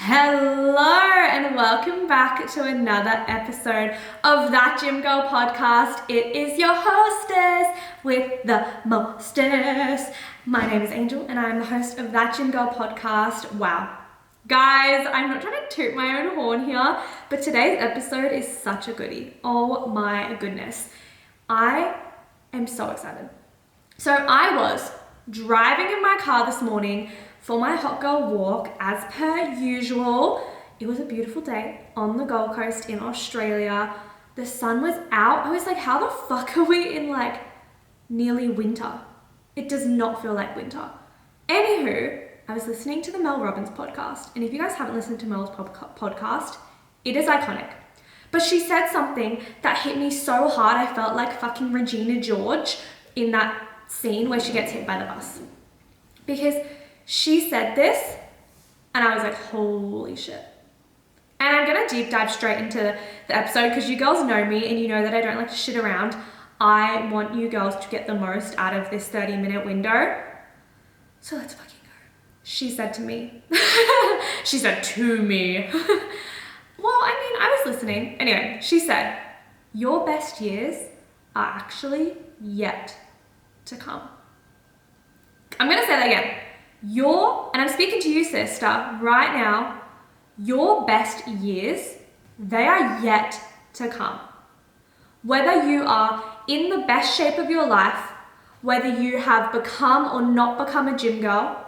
Hello and welcome back to another episode of That Gym Girl Podcast. It is your hostess with the mostess. My name is Angel and I'm the host of That Gym Girl Podcast. Wow. Guys, I'm not trying to toot my own horn here, but today's episode is such a goodie. Oh my goodness. I am so excited. So I was driving in my car this morning for my hot girl walk as per usual. It was a beautiful day on the Gold Coast in Australia. The sun was out. I was like, how the fuck are we in like nearly winter? It does not feel like winter. Anywho, I was listening to the Mel Robbins podcast. And if you guys haven't listened to Mel's podcast, it is iconic. But she said something that hit me so hard. I felt like fucking Regina George in that scene where she gets hit by the bus. Because she said this, and I was like, holy shit. And I'm going to deep dive straight into the episode because you girls know me and you know that I don't like to shit around. I want you girls to get the most out of this 30-minute window. So let's fucking go. She said to me. She said to me. Well, I mean, I was listening. Anyway, she said, your best years are actually yet to come. I'm going to say that again. And I'm speaking to you, sister, right now, your best years, they are yet to come. Whether you are in the best shape of your life, whether you have become or not become a gym girl,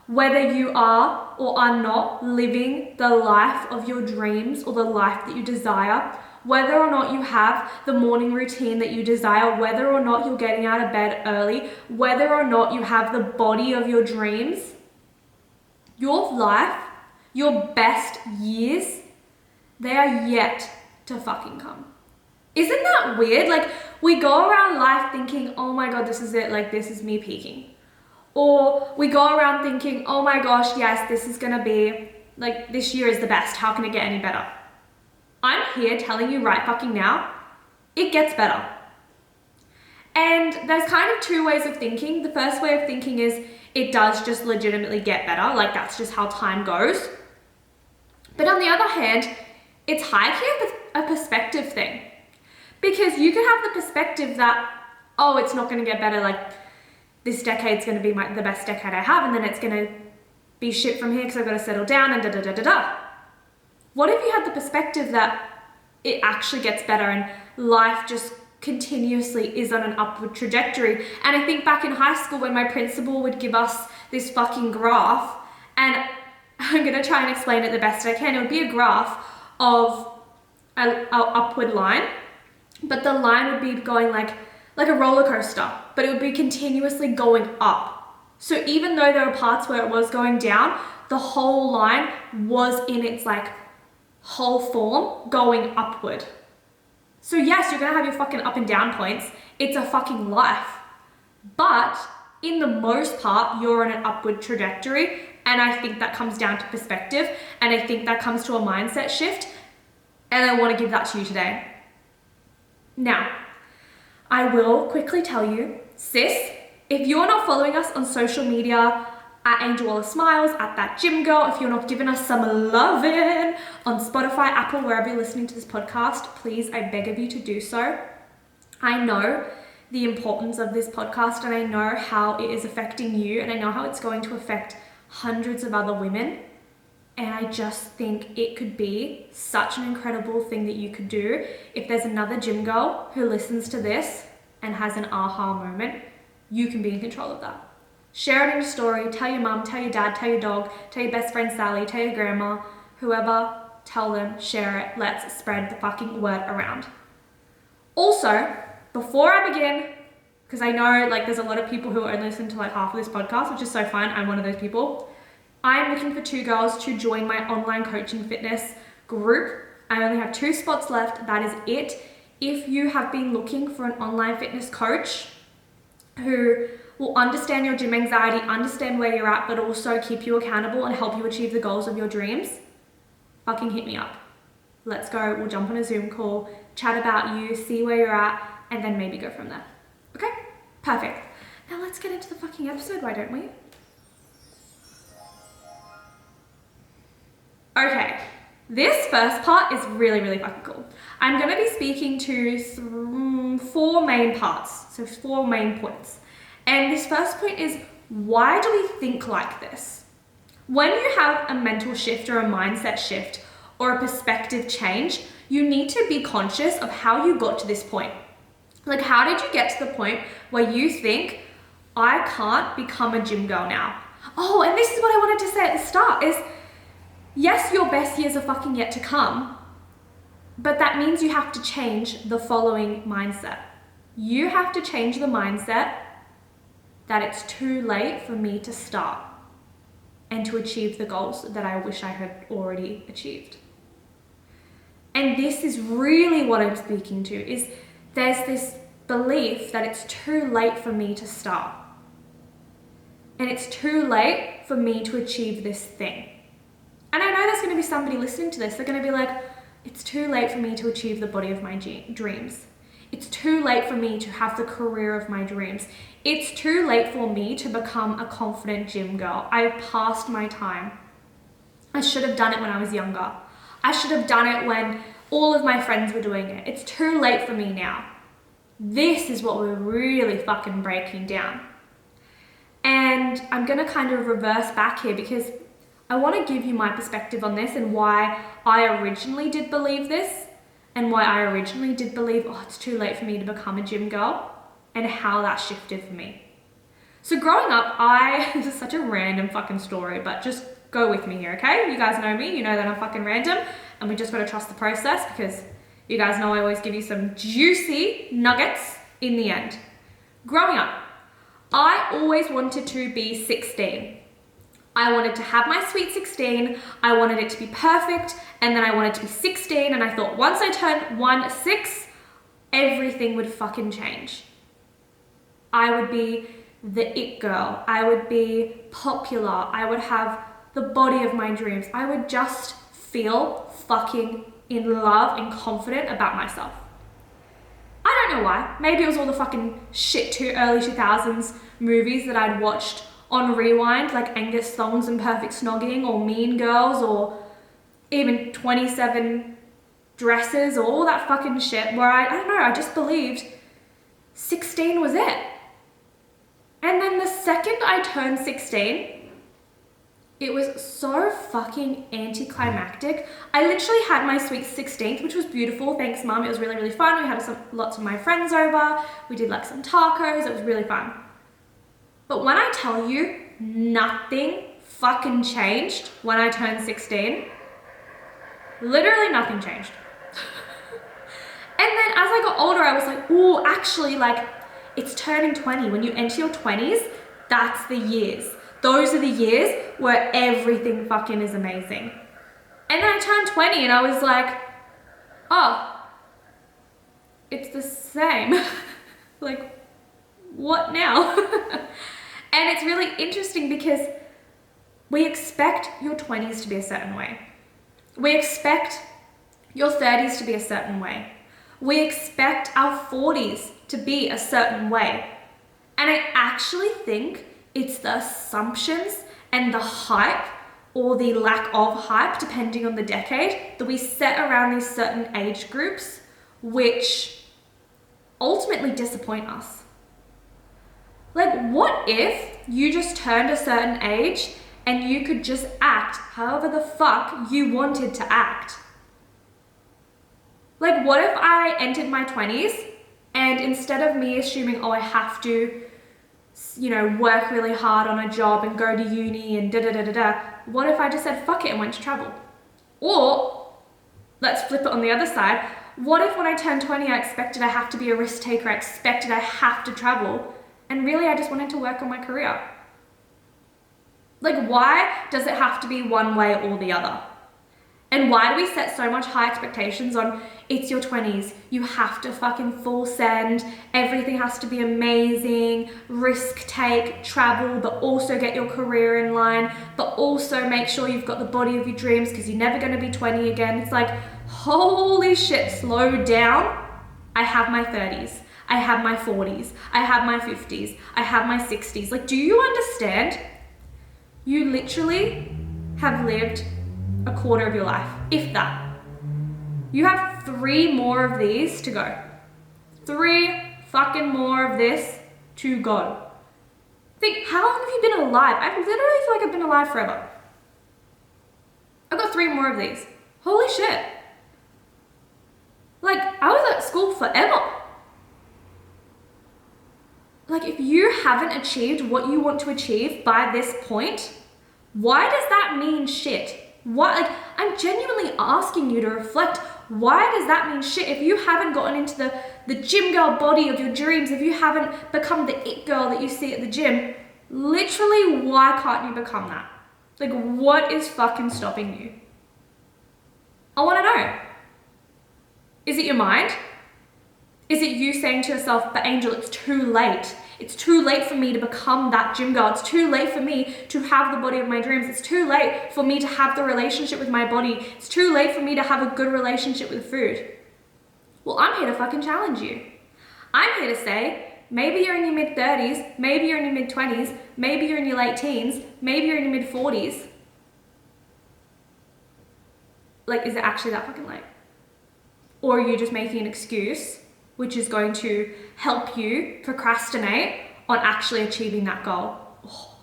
whether you are or are not living the life of your dreams or the life that you desire, whether or not you have the morning routine that you desire, whether or not you're getting out of bed early, whether or not you have the body of your dreams, your life, your best years, they are yet to fucking come. Isn't that weird? Like, we go around life thinking, oh my God, this is it. Like, this is me peaking. Or we go around thinking, oh my gosh, yes, this is gonna be, like, this year is the best. How can it get any better? I'm here telling you right fucking now, it gets better. And there's kind of two ways of thinking. The first way of thinking is it does just legitimately get better. Like that's just how time goes. But on the other hand, it's high-key a perspective thing. Because you could have the perspective that, oh, it's not gonna get better. Like this decade's gonna be the best decade I have and then it's gonna be shit from here because I've got to settle down and da-da-da-da-da. What if you had the perspective that it actually gets better and life just continuously is on an upward trajectory? And I think back in high school when my principal would give us this fucking graph, and I'm going to try and explain it the best I can. It would be a graph of an upward line, but the line would be going like a roller coaster, but it would be continuously going up. So even though there were parts where it was going down, the whole line was in its like whole form going upward. So yes, you're gonna have your fucking up and down points. It's a fucking life. But in the most part, you're on an upward trajectory. And I think that comes down to perspective. And I think that comes to a mindset shift. And I wanna give that to you today. Now, I will quickly tell you, sis, if you're not following us on social media, at Angel Wallace-Miles, at That Gym Girl, if you're not giving us some loving on Spotify, Apple, wherever you're listening to this podcast, please, I beg of you to do so. I know the importance of this podcast and I know how it is affecting you and I know how it's going to affect hundreds of other women. And I just think it could be such an incredible thing that you could do. If there's another gym girl who listens to this and has an aha moment, you can be in control of that. Share it in your story, tell your mum, tell your dad, tell your dog, tell your best friend Sally, tell your grandma, whoever, tell them, share it, let's spread the fucking word around. Also, before I begin, because I know like there's a lot of people who only listen to like half of this podcast, which is so fun, I'm one of those people. I'm looking for 2 girls to join my online coaching fitness group. I only have 2 spots left, that is it. If you have been looking for an online fitness coach who will understand your gym anxiety, understand where you're at, but also keep you accountable and help you achieve the goals of your dreams, fucking hit me up. Let's go, we'll jump on a Zoom call, chat about you, see where you're at, and then maybe go from there. Okay, perfect. Now let's get into the fucking episode, why don't we? This first part is really, really fucking cool. I'm going to be speaking to 4 main parts, so 4 main points. And this first point is, why do we think like this? When you have a mental shift or a mindset shift or a perspective change, you need to be conscious of how you got to this point. Like, how did you get to the point where you think, I can't become a gym girl now? Oh, and this is what I wanted to say at the start is, yes, your best years are fucking yet to come, but that means you have to change the following mindset. You have to change the mindset that it's too late for me to start and to achieve the goals that I wish I had already achieved. And this is really what I'm speaking to, is there's this belief that it's too late for me to start. And it's too late for me to achieve this thing. And I know there's going to be somebody listening to this. They're going to be like, it's too late for me to achieve the body of my dreams. It's too late for me to have the career of my dreams. It's too late for me to become a confident gym girl. I've passed my time. I should have done it when I was younger. I should have done it when all of my friends were doing it. It's too late for me now. This is what we're really fucking breaking down. And I'm going to kind of reverse back here because I want to give you my perspective on this and why I originally did believe this and why I originally did believe, oh, it's too late for me to become a gym girl, and how that shifted for me. So growing up, this is such a random fucking story, but just go with me here, okay? You guys know me, you know that I'm fucking random, and we just got to trust the process because you guys know I always give you some juicy nuggets in the end. Growing up, I always wanted to be 16. I wanted to have my sweet 16, I wanted it to be perfect, and then I wanted to be 16, and I thought once I turned 6, everything would fucking change. I would be the it girl, I would be popular, I would have the body of my dreams, I would just feel fucking in love and confident about myself. I don't know why, maybe it was all the fucking shit early 2000s movies that I'd watched on rewind, like Angus Thongs and Perfect Snogging, or Mean Girls, or even 27 Dresses, or all that fucking shit, where I don't know, I just believed 16 was it. And then the second I turned 16, it was so fucking anticlimactic. I literally had my sweet 16th, which was beautiful. Thanks, Mum. It was really, really fun. We had lots of my friends over. We did like some tacos. It was really fun. But when I tell you, nothing fucking changed when I turned 16. Literally nothing changed. And then as I got older, I was like, oh, actually, like, it's turning 20. When you enter your 20s, that's the years. Those are the years where everything fucking is amazing. And then I turned 20 and I was like, oh, it's the same. Like, what now? And it's really interesting because we expect your 20s to be a certain way. We expect your 30s to be a certain way. We expect our 40s to be a certain way. And I actually think it's the assumptions and the hype, or the lack of hype, depending on the decade, that we set around these certain age groups, which ultimately disappoint us. Like, what if you just turned a certain age and you could just act however the fuck you wanted to act? Like, what if I entered my 20s and instead of me assuming, oh, I have to, you know, work really hard on a job and go to uni and da-da-da-da-da, what if I just said fuck it and went to travel? Or, let's flip it on the other side, what if when I turned 20 I expected I have to be a risk taker, I expected I have to travel, and really I just wanted to work on my career? Like, why does it have to be one way or the other? And why do we set so much high expectations on, it's your 20s, you have to fucking full send, everything has to be amazing, risk take, travel, but also get your career in line, but also make sure you've got the body of your dreams because you're never going to be 20 again. It's like, holy shit, slow down. I have my 30s, I have my 40s, I have my 50s, I have my 60s. Like, do you understand? You literally have lived a quarter of your life, if that. You have 3 more of these to go. 3 fucking more of this to go. Think, how long have you been alive? I literally feel like I've been alive forever. I've got 3 more of these. Holy shit. Like, I was at school forever. Like, if you haven't achieved what you want to achieve by this point, why does that mean shit? Why? Like, I'm genuinely asking you to reflect. Why does that mean shit? If you haven't gotten into the gym girl body of your dreams, if you haven't become the it girl that you see at the gym, literally, why can't you become that? Like, what is fucking stopping you? I want to know. Is it your mind? Is it you saying to yourself, but Angel, it's too late. It's too late for me to become that gym girl. It's too late for me to have the body of my dreams. It's too late for me to have the relationship with my body. It's too late for me to have a good relationship with food. Well, I'm here to fucking challenge you. I'm here to say, maybe you're in your mid-30s, maybe you're in your mid-20s, maybe you're in your late teens, maybe you're in your mid-40s. Like, is it actually that fucking late? Or are you just making an excuse which is going to help you procrastinate on actually achieving that goal? Oh,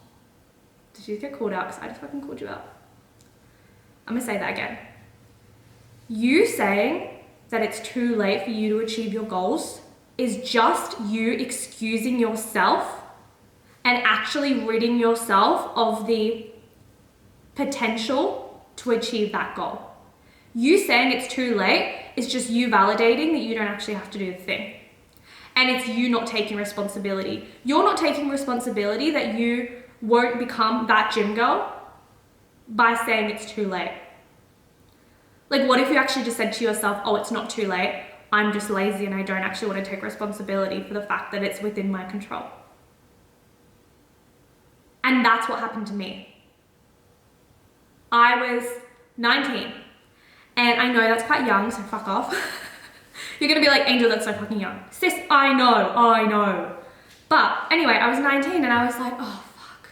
did you get called out? Because I just fucking called you out. I'm gonna say that again. You saying that it's too late for you to achieve your goals is just you excusing yourself and actually ridding yourself of the potential to achieve that goal. You saying it's too late is just you validating that you don't actually have to do the thing. And it's you not taking responsibility. You're not taking responsibility that you won't become that gym girl by saying it's too late. Like, what if you actually just said to yourself, oh, it's not too late. I'm just lazy and I don't actually want to take responsibility for the fact that it's within my control. And that's what happened to me. I was 19. And I know that's quite young, so fuck off. You're gonna be like, Angel, that's so fucking young. Sis, I know. But anyway, I was 19 and I was like, oh fuck.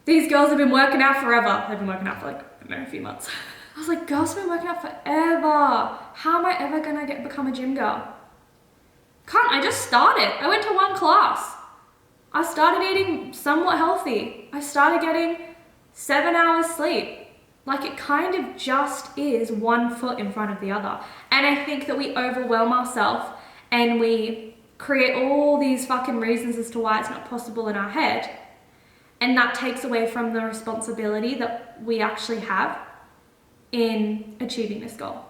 These girls have been working out forever. They've been working out for like, I don't know, a few months. I was like, girls have been working out forever. How am I ever gonna become a gym girl? Can't, I just started. I went to 1 class. I started eating somewhat healthy. I started getting 7 hours sleep. Like, it kind of just is one foot in front of the other. And I think that we overwhelm ourselves and we create all these fucking reasons as to why it's not possible in our head. And that takes away from the responsibility that we actually have in achieving this goal.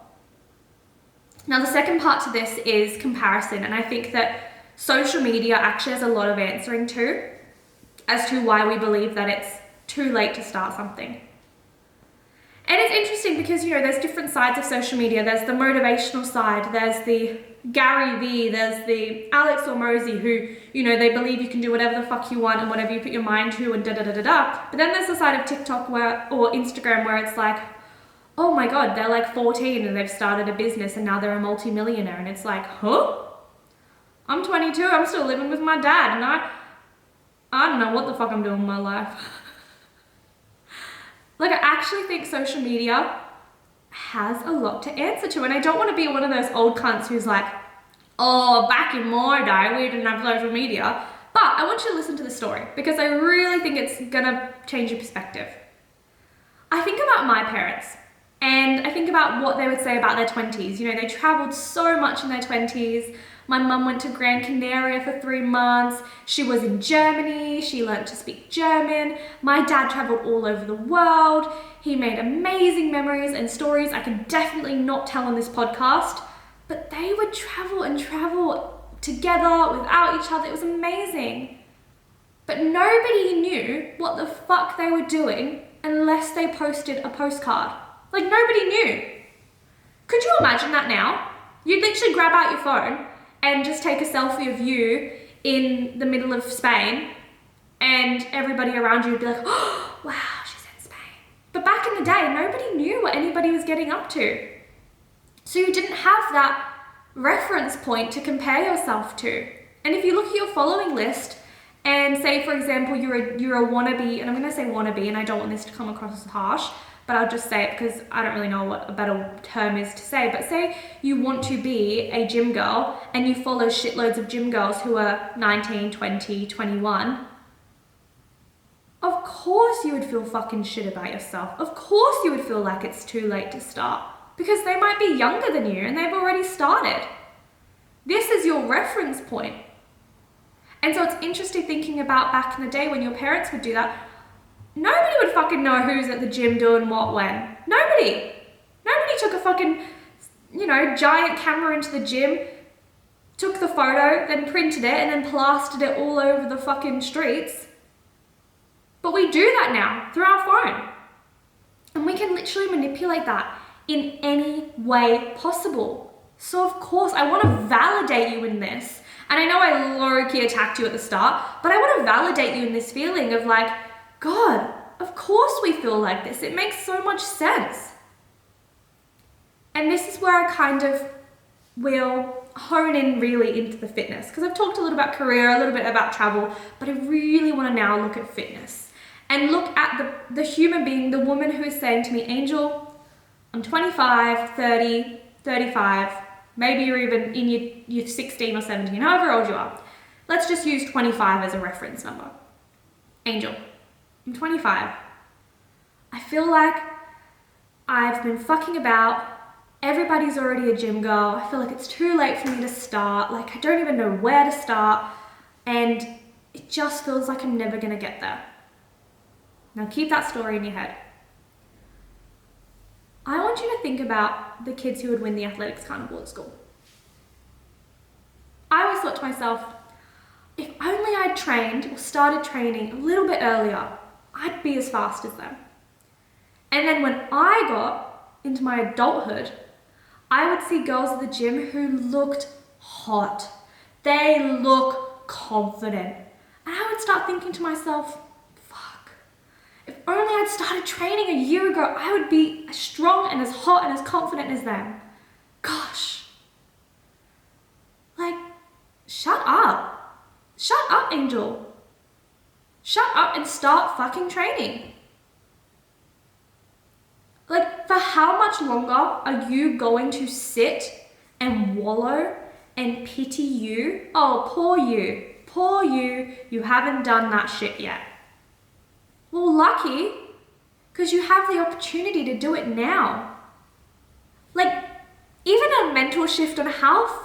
Now, the second part to this is comparison. And I think that social media actually has a lot of answering to as to why we believe that it's too late to start something. And it's interesting because, you know, there's different sides of social media. There's the motivational side, there's the Gary Vee, there's the Alex or Rosie who, you know, they believe you can do whatever the fuck you want and whatever you put your mind to and da-da-da-da-da. But then there's the side of TikTok or Instagram where it's like, oh my God, they're like 14 and they've started a business and now they're a multi-millionaire. And it's like, huh? I'm 22, I'm still living with my dad and I don't know what the fuck I'm doing with my life. Like, I actually think social media has a lot to answer to. And I don't want to be one of those old cunts who's like, oh, back in my day, we didn't have social media. But I want you to listen to the story because I really think it's gonna change your perspective. I think about my parents and I think about what they would say about their 20s. You know, they traveled so much in their 20s. My mum went to Gran Canaria for 3 months. She was in Germany. She learned to speak German. My dad traveled all over the world. He made amazing memories and stories I can definitely not tell on this podcast. But they would travel and travel together without each other. It was amazing. But nobody knew what the fuck they were doing unless they posted a postcard. Like, nobody knew. Could you imagine that now? You'd literally grab out your phone and just take a selfie of you in the middle of Spain and everybody around you would be like, oh, wow, she's in Spain. But back in the day, nobody knew what anybody was getting up to. So you didn't have that reference point to compare yourself to. And if you look at your following list and say, for example, you're a wannabe, and I'm gonna say wannabe, and I don't want this to come across as harsh, but I'll just say it because I don't really know what a better term is to say, but say you want to be a gym girl and you follow shitloads of gym girls who are 19, 20, 21. Of course you would feel fucking shit about yourself. Of course you would feel like it's too late to start because they might be younger than you and they've already started. This is your reference point. And so it's interesting thinking about back in the day when your parents would do that. Nobody would fucking know who's at the gym doing what when. Nobody took a fucking, giant camera into the gym, took the photo, then printed it, and then plastered it all over the fucking streets. But we do that now through our phone. And we can literally manipulate that in any way possible. So of course, I want to validate you in this. And I know I low-key attacked you at the start, but I want to validate you in this feeling of like, God, of course we feel like this. It makes so much sense. And this is where I kind of will hone in really into the fitness, because I've talked a little about career, a little bit about travel, but I really want to now look at fitness and look at the human being, the woman who is saying to me, Angel, I'm 25, 30, 35, maybe you're even in your 16 or 17, however old you are. Let's just use 25 as a reference number. Angel, I'm 25. I feel like I've been fucking about. Everybody's already a gym girl. I feel like it's too late for me to start. Like I don't even know where to start. And it just feels like I'm never gonna get there. Now keep that story in your head. I want you to think about the kids who would win the athletics carnival at school. I always thought to myself, if only I'd trained or started training a little bit earlier, I'd be as fast as them. And then when I got into my adulthood, I would see girls at the gym who looked hot. They look confident. And I would start thinking to myself, fuck, if only I'd started training a year ago, I would be as strong and as hot and as confident as them. Gosh. Like, shut up. Shut up, Angel. Shut up and start fucking training. Like, for how much longer are you going to sit and wallow and pity you? Oh, poor you, you haven't done that shit yet. Well, lucky, because you have the opportunity to do it now. Like, even a mental shift on how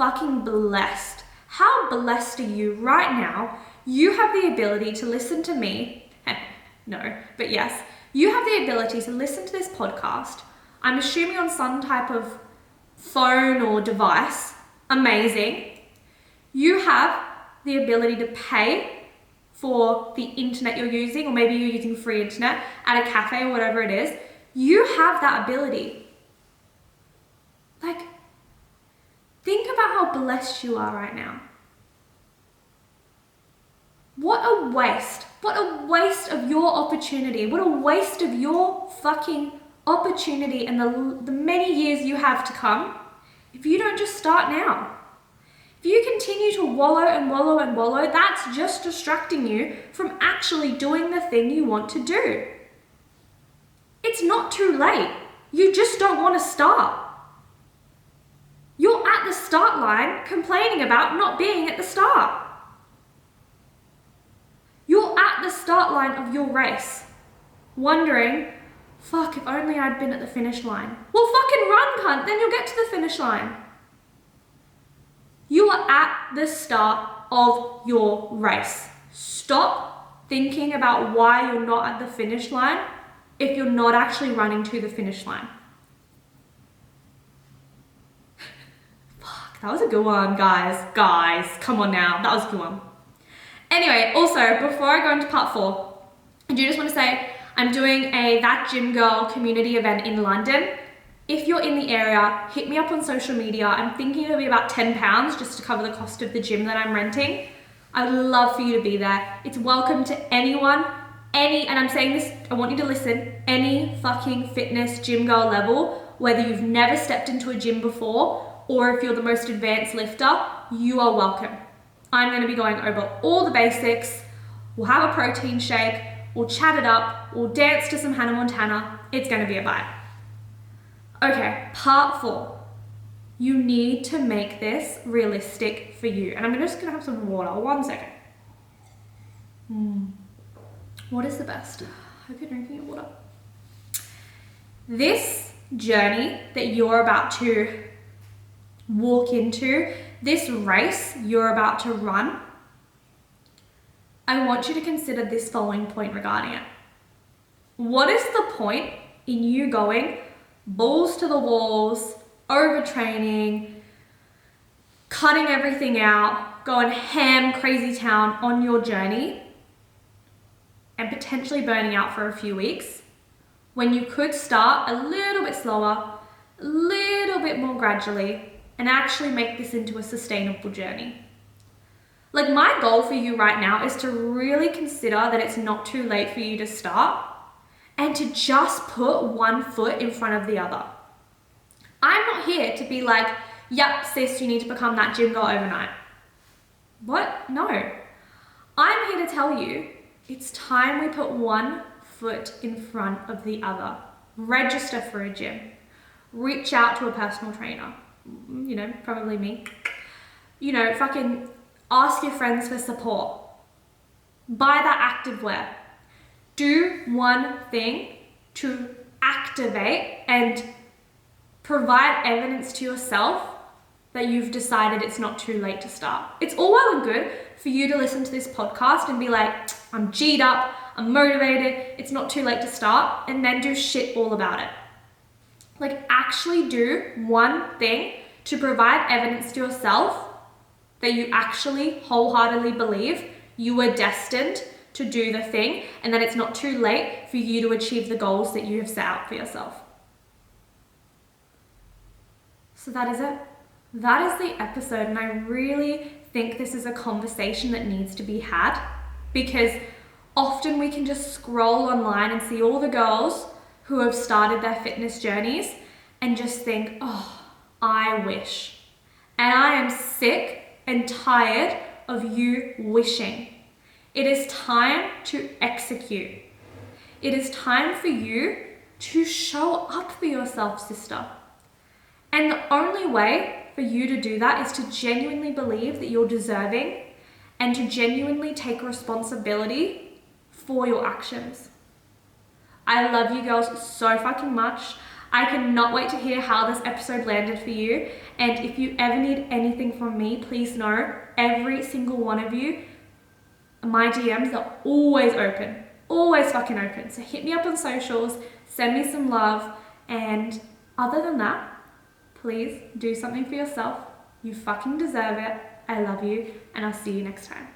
blessed are you right now? You have the ability to listen to me. No, but yes. You have the ability to listen to this podcast. I'm assuming on some type of phone or device. Amazing. You have the ability to pay for the internet you're using, or maybe you're using free internet at a cafe or whatever it is. You have that ability. Like, think about how blessed you are right now. What a waste. What a waste of your opportunity. What a waste of your fucking opportunity and the many years you have to come if you don't just start now. If you continue to wallow and wallow and wallow, that's just distracting you from actually doing the thing you want to do. It's not too late. You just don't want to start. You're at the start line complaining about not being at the start. You're at the start line of your race, wondering, fuck, if only I'd been at the finish line. Well, fucking run, cunt, then you'll get to the finish line. You are at the start of your race. Stop thinking about why you're not at the finish line if you're not actually running to the finish line. Fuck, that was a good one, guys. Guys, come on now, that was a good one. Anyway, also, before I go into part 4, I do just want to say I'm doing a That Gym Girl community event in London. If you're in the area, hit me up on social media. I'm thinking it'll be about £10 just to cover the cost of the gym that I'm renting. I'd love for you to be there. It's welcome to anyone, and I'm saying this, I want you to listen, any fucking fitness gym girl level, whether you've never stepped into a gym before or if you're the most advanced lifter, you are welcome. I'm going to be going over all the basics. We'll have a protein shake. we'll chat it up, we'll dance to some Hannah Montana. It's going to be a vibe. Okay, part 4. You need to make this realistic for you. And I'm just going to have some water. 1 second. What is the best? I hope you're drinking your water. This journey that you're about to walk into, this race you're about to run, I want you to consider this following point regarding it. What is the point in you going balls to the walls, overtraining, cutting everything out, going ham crazy town on your journey, and potentially burning out for a few weeks, when you could start a little bit slower, a little bit more gradually, and actually make this into a sustainable journey? Like, my goal for you right now is to really consider that it's not too late for you to start and to just put one foot in front of the other. I'm not here to be like, yep, sis, you need to become that gym girl overnight. What? No. I'm here to tell you it's time we put one foot in front of the other. Register for a gym. Reach out to a personal trainer. You know, probably me. You know, fucking ask your friends for support. Buy that activewear. Do one thing to activate and provide evidence to yourself that you've decided it's not too late to start. It's all well and good for you to listen to this podcast and be like, I'm G'd up, I'm motivated, it's not too late to start, and then do shit all about it. Like, actually do one thing to provide evidence to yourself that you actually wholeheartedly believe you were destined to do the thing, and that it's not too late for you to achieve the goals that you have set out for yourself. So that is it. That is the episode, and I really think this is a conversation that needs to be had, because often we can just scroll online and see all the girls who have started their fitness journeys and just think, oh, I wish. And I am sick and tired of you wishing. It is time to execute. It is time for you to show up for yourself, sister. And the only way for you to do that is to genuinely believe that you're deserving and to genuinely take responsibility for your actions. I love you girls so fucking much. I cannot wait to hear how this episode landed for you. And if you ever need anything from me, please know every single one of you, my DMs are always open, always fucking open. So hit me up on socials, send me some love. And other than that, please do something for yourself. You fucking deserve it. I love you, and I'll see you next time.